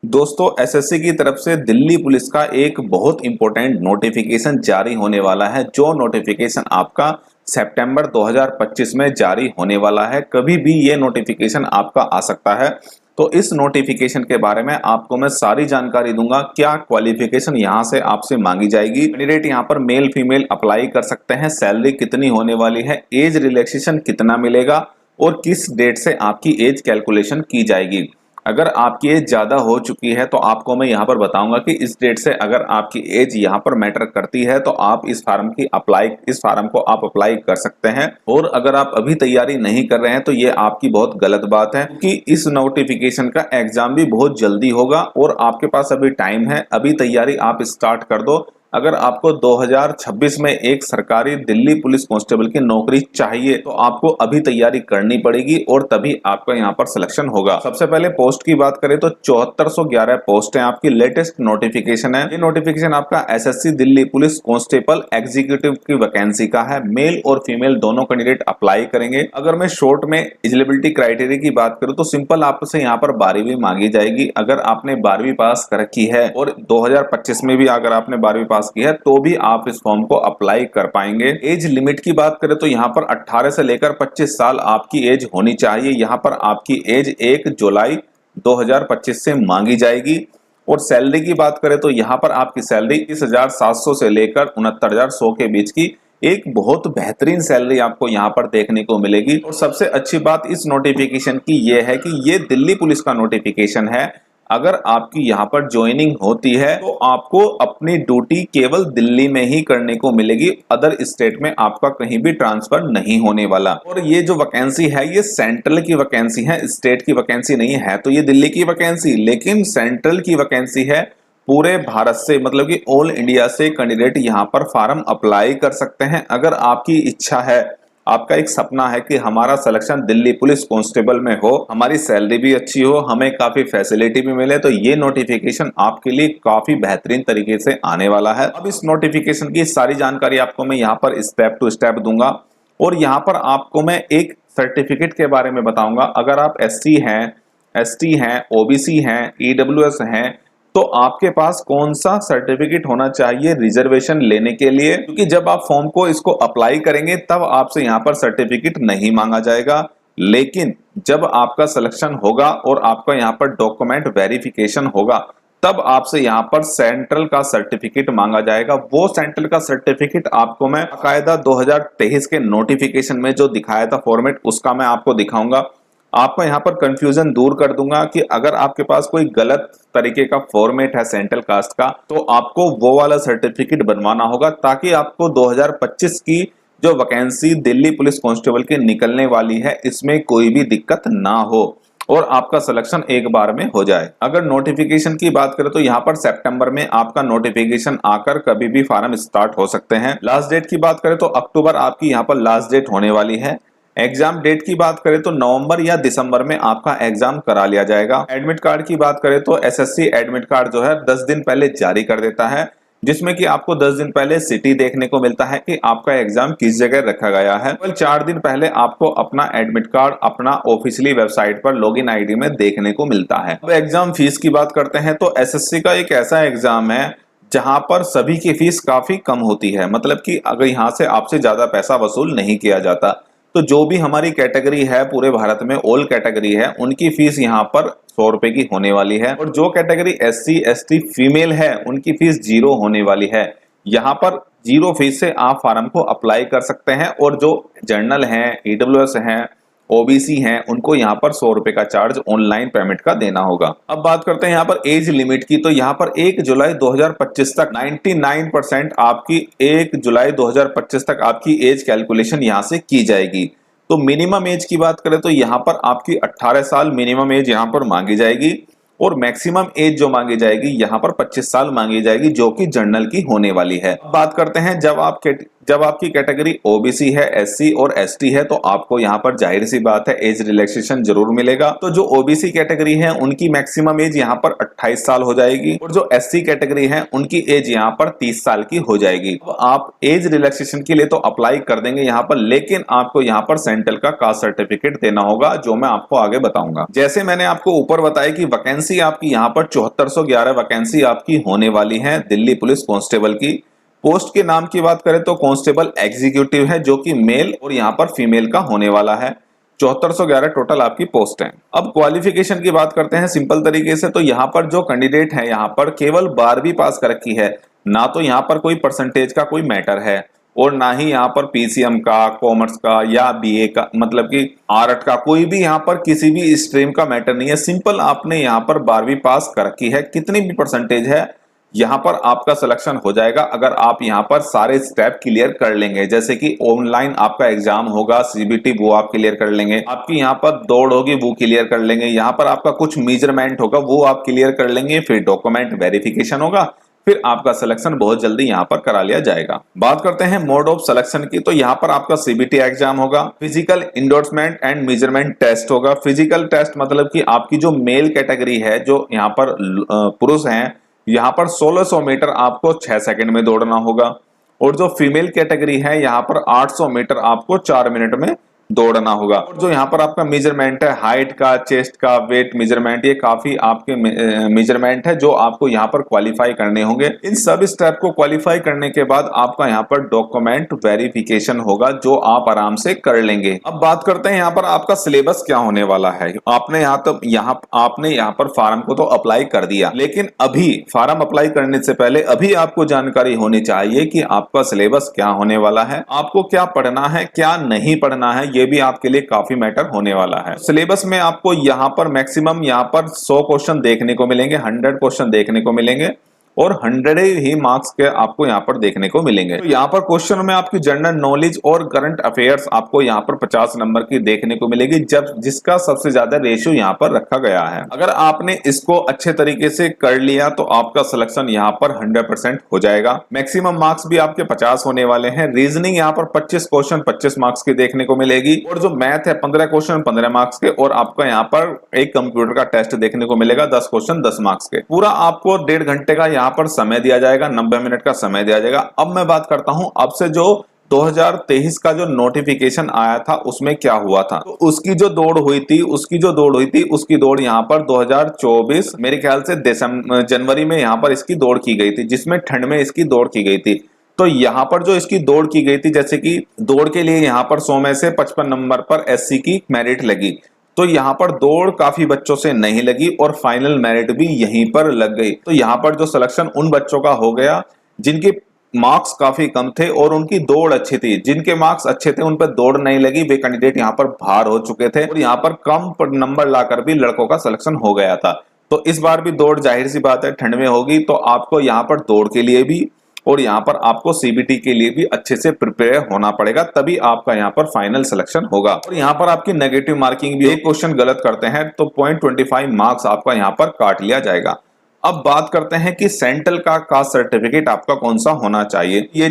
दोस्तों, एसएससी की तरफ से दिल्ली पुलिस का एक बहुत इंपॉर्टेंट नोटिफिकेशन जारी होने वाला है। जो नोटिफिकेशन आपका सितंबर 2025 में जारी होने वाला है। कभी भी ये नोटिफिकेशन आपका आ सकता है। तो इस नोटिफिकेशन के बारे में आपको मैं सारी जानकारी दूंगा। क्या क्वालिफिकेशन यहाँ से आपसे मांगी जाएगी, कैंडिडेट यहाँ पर मेल फीमेल अप्लाई कर सकते हैं, सैलरी कितनी होने वाली है, एज रिलैक्सेशन कितना मिलेगा और किस डेट से आपकी एज कैलकुलेशन की जाएगी। अगर आपकी एज ज्यादा हो चुकी है तो आपको मैं यहाँ पर बताऊंगा कि इस डेट से अगर आपकी एज यहाँ पर मैटर करती है तो आप इस फार्म को आप अप्लाई कर सकते हैं। और अगर आप अभी तैयारी नहीं कर रहे हैं तो ये आपकी बहुत गलत बात है, क्योंकि इस नोटिफिकेशन का एग्जाम भी बहुत जल्दी होगा और आपके पास अभी टाइम है। अभी तैयारी आप स्टार्ट कर दो। अगर आपको 2026 में एक सरकारी दिल्ली पुलिस कांस्टेबल की नौकरी चाहिए तो आपको अभी तैयारी करनी पड़ेगी और तभी आपका यहाँ पर सिलेक्शन होगा। सबसे पहले पोस्ट की बात करें तो 7411 पोस्ट है, आपकी लेटेस्ट नोटिफिकेशन है। ये नोटिफिकेशन आपका SSC Delhi police constable executive की वैकेंसी का है। मेल और फीमेल दोनों कैंडिडेट अप्लाई करेंगे। अगर मैं शॉर्ट में एलिजिबिलिटी क्राइटेरिया की बात करूं तो सिंपल आपसे यहाँ पर 12वीं मांगी जाएगी। अगर आपने 12वीं पास कर रखी है और 2025 में भी अगर आपने 12वीं पास की है तो भी आप इस फॉर्म को अप्लाई कर पाएंगे। एज लिमिट की बात करें तो यहाँ पर 18 से लेकर 25 साल आपकी एज होनी चाहिए। यहाँ पर आपकी एज 1 जुलाई 2025 से मांगी जाएगी। और सैलरी की बात करें तो यहाँ पर आपकी सैलरी 30,700 से लेकर 69,100 के बीच की एक बहुत बेहतरीन सैलरी आपको यहाँ पर देखने को मिलेगी। और सबसे अच्छी बात इस नोटिफिकेशन की यह है कि ये दिल्ली पुलिस का नोटिफिकेशन है। अगर आपकी यहाँ पर ज्वाइनिंग होती है तो आपको अपनी ड्यूटी केवल दिल्ली में ही करने को मिलेगी। अदर स्टेट में आपका कहीं भी ट्रांसफर नहीं होने वाला। और ये जो वैकेंसी है ये सेंट्रल की वैकेंसी है, स्टेट की वैकेंसी नहीं है। तो ये दिल्ली की वैकेंसी लेकिन सेंट्रल की वैकेंसी है। पूरे भारत से मतलब कि ऑल इंडिया से कैंडिडेट यहाँ पर फॉर्म अप्लाई कर सकते हैं। अगर आपकी इच्छा है, आपका एक सपना है कि हमारा सिलेक्शन दिल्ली पुलिस कांस्टेबल में हो, हमारी सैलरी भी अच्छी हो, हमें काफी फैसिलिटी भी मिले, तो ये नोटिफिकेशन आपके लिए काफी बेहतरीन तरीके से आने वाला है। अब इस नोटिफिकेशन की सारी जानकारी आपको मैं यहाँ पर स्टेप टू स्टेप दूंगा। और यहाँ पर आपको मैं एक सर्टिफिकेट के बारे में बताऊंगा। अगर आप SC हैं, ST हैं, OBC हैं, EWS हैं तो आपके पास कौन सा सर्टिफिकेट होना चाहिए रिजर्वेशन लेने के लिए, क्योंकि जब आप फॉर्म को इसको अप्लाई करेंगे तब आपसे यहाँ पर सर्टिफिकेट नहीं मांगा जाएगा। लेकिन जब आपका सिलेक्शन होगा और आपका यहाँ पर डॉक्यूमेंट वेरिफिकेशन होगा तब आपसे यहाँ पर सेंट्रल का सर्टिफिकेट मांगा जाएगा। वो सेंट्रल का सर्टिफिकेट आपको मैं बाकायदा 2023 के नोटिफिकेशन में जो दिखाया था फॉर्मेट, उसका मैं आपको दिखाऊंगा। आपको यहाँ पर कंफ्यूजन दूर कर दूंगा कि अगर आपके पास कोई गलत तरीके का फॉर्मेट है सेंट्रल कास्ट का तो आपको वो वाला सर्टिफिकेट बनवाना होगा, ताकि आपको 2025 की जो वैकेंसी दिल्ली पुलिस कांस्टेबल की निकलने वाली है इसमें कोई भी दिक्कत ना हो और आपका सिलेक्शन एक बार में हो जाए। अगर नोटिफिकेशन की बात करें तो यहाँ पर सितंबर में आपका नोटिफिकेशन आकर कभी भी फॉर्म स्टार्ट हो सकते हैं। लास्ट डेट की बात करें तो अक्टूबर आपकी यहाँ पर लास्ट डेट होने वाली है। एग्जाम डेट की बात करें तो नवंबर या दिसंबर में आपका एग्जाम करा लिया जाएगा। एडमिट कार्ड की बात करें तो एसएससी एडमिट कार्ड जो है 10 दिन पहले जारी कर देता है, जिसमें कि आपको 10 दिन पहले सिटी देखने को मिलता है कि आपका एग्जाम किस जगह रखा गया है। केवल 4 दिन पहले आपको अपना एडमिट कार्ड अपना ऑफिशियली वेबसाइट पर लॉगिन आईडी में देखने को मिलता है। अब एग्जाम फीस की बात करते हैं तो एसएससी का एक ऐसा एग्जाम है जहां पर सभी की फीस काफी कम होती है। मतलब कि अगर यहाँ से आपसे ज्यादा पैसा वसूल नहीं किया जाता, तो जो भी हमारी कैटेगरी है पूरे भारत में ऑल कैटेगरी है उनकी फीस यहाँ पर 100 रुपए की होने वाली है। और जो कैटेगरी SC ST फीमेल है उनकी फीस 0 होने वाली है। यहाँ पर 0 फीस से आप फॉर्म को अप्लाई कर सकते हैं। और जो जनरल हैं, EWS हैं, OBC हैं, उनको यहाँ पर 100 रुपए का चार्ज ऑनलाइन पेमेंट का देना होगा। अब बात करते हैं यहाँ पर एज लिमिट की। तो यहाँ पर 1 जुलाई 2025 तक 99% आपकी 1 जुलाई 2025 तक आपकी एज कैलकुलेशन यहाँ से की जाएगी। तो मिनिमम एज की बात करें तो यहाँ पर आपकी 18 साल मिनिमम एज यहाँ पर मांगी जाएगी और मैक्सिमम एज जो मांगी जाएगी यहाँ पर 25 साल मांगी जाएगी, जो कि जनरल की होने वाली है। बात करते हैं जब आप जब आपकी कैटेगरी ओबीसी है, एससी और एसटी है, तो आपको यहाँ पर जाहिर सी बात है एज रिलैक्सेशन जरूर मिलेगा। तो जो ओबीसी कैटेगरी है उनकी मैक्सिमम एज यहाँ पर 28 साल हो जाएगी और जो एससी कैटेगरी है उनकी एज यहाँ पर 30 साल की हो जाएगी। तो आप एज रिलैक्सेशन के लिए तो अप्लाई कर देंगे यहाँ पर, लेकिन आपको यहाँ पर सेंट्रल का कास्ट सर्टिफिकेट देना होगा, जो मैं आपको आगे बताऊंगा। जैसे मैंने आपको ऊपर बताया कि वैकेंसी आपकी यहाँ पर 7411 वैकेंसी आपकी होने वाली है दिल्ली पुलिस कांस्टेबल की। पोस्ट के नाम की बात करें तो कांस्टेबल एग्जीक्यूटिव है, जो कि मेल और यहाँ पर फीमेल का होने वाला है। 7411 टोटल आपकी पोस्ट है। अब क्वालिफिकेशन की बात करते हैं सिंपल तरीके से, तो यहाँ पर जो कैंडिडेट है यहाँ पर केवल 12वीं पास कर रखी है, ना तो यहाँ पर कोई परसेंटेज का कोई मैटर है और ना ही यहाँ पर पीसीएम का, कॉमर्स का या बीए का, मतलब कि आर्ट का, कोई भी यहाँ पर किसी भी स्ट्रीम का मैटर नहीं है। सिंपल आपने यहाँ पर 12वीं पास कर रखी है, कितनी भी परसेंटेज है यहाँ पर आपका सिलेक्शन हो जाएगा अगर आप यहाँ पर सारे स्टेप क्लियर कर लेंगे। जैसे कि ऑनलाइन आपका एग्जाम होगा, सीबीटी, वो आप क्लियर कर लेंगे, आपकी यहाँ पर दौड़ होगी वो क्लियर कर लेंगे, यहाँ पर आपका कुछ मेजरमेंट होगा वो आप क्लियर कर लेंगे, फिर डॉक्यूमेंट वेरिफिकेशन होगा, फिर आपका सिलेक्शन बहुत जल्दी यहाँ पर करा लिया जाएगा। बात करते हैं मोड ऑफ सिलेक्शन की, तो यहाँ पर आपका सीबीटी एग्जाम होगा, physical endorsement and measurement test होगा। फिजिकल टेस्ट मतलब कि आपकी जो मेल कैटेगरी है, जो यहाँ पर पुरुष हैं, यहाँ पर 1600 मीटर आपको 6 सेकंड में दौड़ना होगा और जो फीमेल कैटेगरी है यहाँ पर 800 मीटर आपको 4 मिनट में दौड़ना होगा। और जो यहाँ पर आपका मेजरमेंट है हाइट का, चेस्ट का, वेट मेजरमेंट, ये काफी आपके मेजरमेंट है जो आपको यहाँ पर क्वालिफाई करने होंगे। इन सब स्टेप को क्वालिफाई करने के बाद आपका यहाँ पर डॉक्यूमेंट वेरिफिकेशन होगा, जो आप आराम से कर लेंगे। अब बात करते हैं यहाँ पर आपका सिलेबस क्या होने वाला है। आपने यहाँ पर फार्म को तो अप्लाई कर दिया, लेकिन अभी फार्म अप्लाई करने से पहले अभी आपको जानकारी होनी चाहिए कि आपका सिलेबस क्या होने वाला है, आपको क्या पढ़ना है, क्या नहीं पढ़ना है, ये भी आपके लिए काफी मैटर होने वाला है। सिलेबस में आपको यहाँ पर मैक्सिमम यहाँ पर 100 क्वेश्चन देखने को मिलेंगे, 100 क्वेश्चन देखने को मिलेंगे और 100 ही मार्क्स के आपको यहाँ पर देखने को मिलेंगे। तो यहाँ पर क्वेश्चन में आपकी जनरल नॉलेज और करंट अफेयर्स आपको यहाँ पर 50 नंबर की देखने को मिलेगी, जब जिसका सबसे ज्यादा रेशियो यहाँ पर रखा गया है। अगर आपने इसको अच्छे तरीके से कर लिया तो आपका सिलेक्शन यहाँ पर 100% हो जाएगा। मैक्सिमम मार्क्स भी आपके 50 होने वाले हैं। रीजनिंग यहाँ पर 25 क्वेश्चन 25 मार्क्स की देखने को मिलेगी और जो मैथ है 15 क्वेश्चन 15 मार्क्स के, और आपका यहाँ पर एक कंप्यूटर का टेस्ट देखने को मिलेगा 10 क्वेश्चन 10 मार्क्स के। पूरा आपको 1.5 घंटे का यहाँ पर समय दिया जाएगा, 90 मिनट का समय दिया जाएगा। अब मैं बात करता हूं अब से जो 2023 का जो नोटिफिकेशन आया था उसमें क्या हुआ था। तो उसकी जो दौड़ हुई थी उसकी दौड़ यहाँ पर 2024 मेरे ख्याल से जनवरी में यहाँ पर इसकी दौड़ की गई थी, जिसमें ठंड में इसकी दौड़ की गई थी। तो यहाँ पर जो इसकी दौड़ की गई थी, जैसे कि दौड़ के लिए यहाँ पर 100 में से 55 नंबर पर एससी की मेरिट लगी, तो यहाँ पर दौड़ काफी बच्चों से नहीं लगी और फाइनल मेरिट भी यहीं पर लग गई। तो यहाँ पर जो सिलेक्शन उन बच्चों का हो गया जिनके मार्क्स काफी कम थे और उनकी दौड़ अच्छी थी। जिनके मार्क्स अच्छे थे उन पर दौड़ नहीं लगी, वे कैंडिडेट यहाँ पर बाहर हो चुके थे और यहाँ पर कम नंबर लाकर भी लड़कों का सिलेक्शन हो गया था। तो इस बार भी दौड़ जाहिर सी बात है ठंड में होगी, तो आपको यहाँ पर दौड़ के लिए भी और यहाँ पर आपको सीबीटी के लिए भी अच्छे से प्रिपेयर होना पड़ेगा, तभी आपका यहाँ पर फाइनल सिलेक्शन होगा। और यहाँ पर आपकी नेगेटिव मार्किंग भी, एक क्वेश्चन गलत करते हैं तो 0.25 मार्क्स आपका यहाँ पर काट लिया जाएगा। अब बात करते हैं कि सेंट्रल का कास्ट सर्टिफिकेट आपका कौन सा होना चाहिए। ये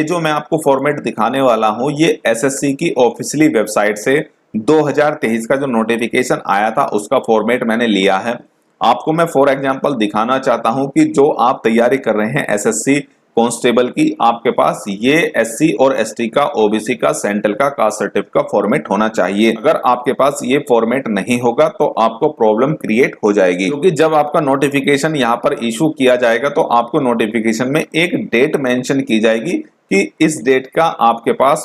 जो मैं आपको फॉर्मेट दिखाने वाला हूँ, ये एसएससी की ऑफिशियली वेबसाइट से 2023 का जो नोटिफिकेशन आया था उसका फॉर्मेट मैंने लिया है। आपको मैं फॉर एग्जांपल दिखाना चाहता हूं कि जो आप तैयारी कर रहे हैं एसएससी कांस्टेबल की, आपके पास ये एससी और एसटी का, ओबीसी का, सेंट्रल का कास्ट सर्टिफिकेट का फॉर्मेट होना चाहिए। अगर आपके पास ये फॉर्मेट नहीं होगा तो आपको प्रॉब्लम क्रिएट हो जाएगी, क्योंकि जब आपका नोटिफिकेशन यहाँ पर इशू किया जाएगा तो आपको नोटिफिकेशन में एक डेट मेंशन की जाएगी कि इस डेट का आपके पास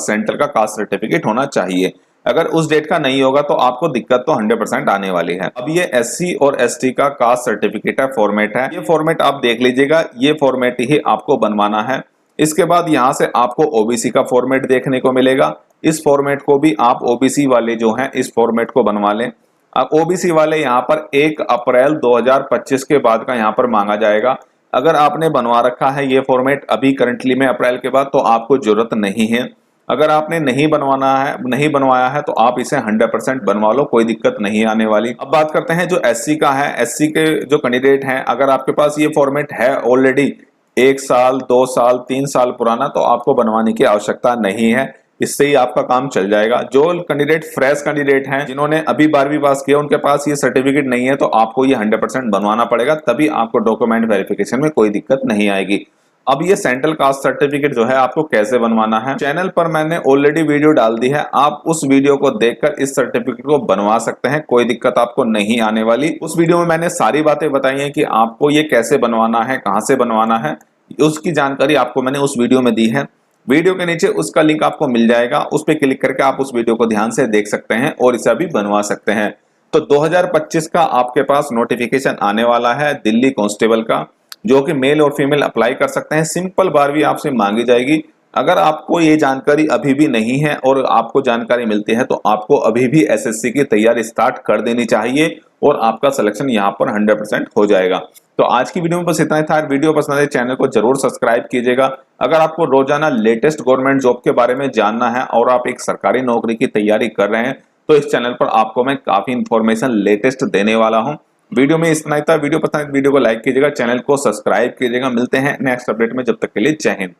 सेंट्रल का कास्ट सर्टिफिकेट होना चाहिए। अगर उस डेट का नहीं होगा तो आपको दिक्कत तो 100% आने वाली है। अब ये एससी और एसटी का कास्ट सर्टिफिकेट है, फॉर्मेट है, ये फॉर्मेट आप देख लीजिएगा, ये फॉर्मेट ही आपको बनवाना है। इसके बाद यहाँ से आपको ओबीसी का फॉर्मेट देखने को मिलेगा। इस फॉर्मेट को भी आप ओबीसी वाले जो हैं इस फॉर्मेट को बनवा लें। अब ओबीसी वाले यहाँ पर 1 अप्रैल 2025 के बाद का यहाँ पर मांगा जाएगा। अगर आपने बनवा रखा है ये फॉर्मेट अभी करंटली में अप्रैल के बाद, तो आपको जरूरत नहीं है। अगर आपने नहीं बनवाया है तो आप इसे 100% बनवा लो, कोई दिक्कत नहीं आने वाली। अब बात करते हैं जो एससी का है। एससी के जो कैंडिडेट हैं, अगर आपके पास ये फॉर्मेट है ऑलरेडी 1 साल 2 साल 3 साल पुराना, तो आपको बनवाने की आवश्यकता नहीं है, इससे ही आपका काम चल जाएगा। जो कैंडिडेट फ्रेश कैंडिडेट हैं, जिन्होंने अभी 12वीं पास किया, उनके पास ये सर्टिफिकेट नहीं है, तो आपको ये 100% बनवाना पड़ेगा, तभी आपको डॉक्यूमेंट वेरिफिकेशन में कोई दिक्कत नहीं आएगी। अब ये सेंट्रल कास्ट सर्टिफिकेट जो है आपको कैसे बनवाना है, चैनल पर मैंने ऑलरेडी वीडियो डाल दी है, आप उस वीडियो को देखकर इस सर्टिफिकेट को बनवा सकते हैं, कोई दिक्कत आपको नहीं आने वाली। उस वीडियो में मैंने सारी बातें बताई हैं कि आपको ये कैसे बनवाना है, कहां से बनवाना है, उसकी जानकारी आपको मैंने उस वीडियो में दी है। वीडियो के नीचे उसका लिंक आपको मिल जाएगा, उस पर क्लिक करके आप उस वीडियो को ध्यान से देख सकते हैं और इसे अभी बनवा सकते हैं। तो 2025 का आपके पास नोटिफिकेशन आने वाला है दिल्ली कांस्टेबल का, जो कि मेल और फीमेल अप्लाई कर सकते हैं। सिंपल 12वीं आपसे मांगी जाएगी। अगर आपको ये जानकारी अभी भी नहीं है और आपको जानकारी मिलती है, तो आपको अभी भी एसएससी की तैयारी स्टार्ट कर देनी चाहिए और आपका सिलेक्शन यहाँ पर 100% हो जाएगा। तो आज की वीडियो में बस इतना ही था। वीडियो पसंद आए चैनल को जरूर सब्सक्राइब कीजिएगा। अगर आपको रोजाना लेटेस्ट गवर्नमेंट जॉब के बारे में जानना है और आप एक सरकारी नौकरी की तैयारी कर रहे हैं, तो इस चैनल पर आपको मैं काफी इंफॉर्मेशन लेटेस्ट देने वाला हूं। वीडियो में इतना ही था। वीडियो पसंद, वीडियो को लाइक कीजिएगा, चैनल को सब्सक्राइब कीजिएगा। मिलते हैं नेक्स्ट अपडेट में, जब तक के लिए जय हिंद।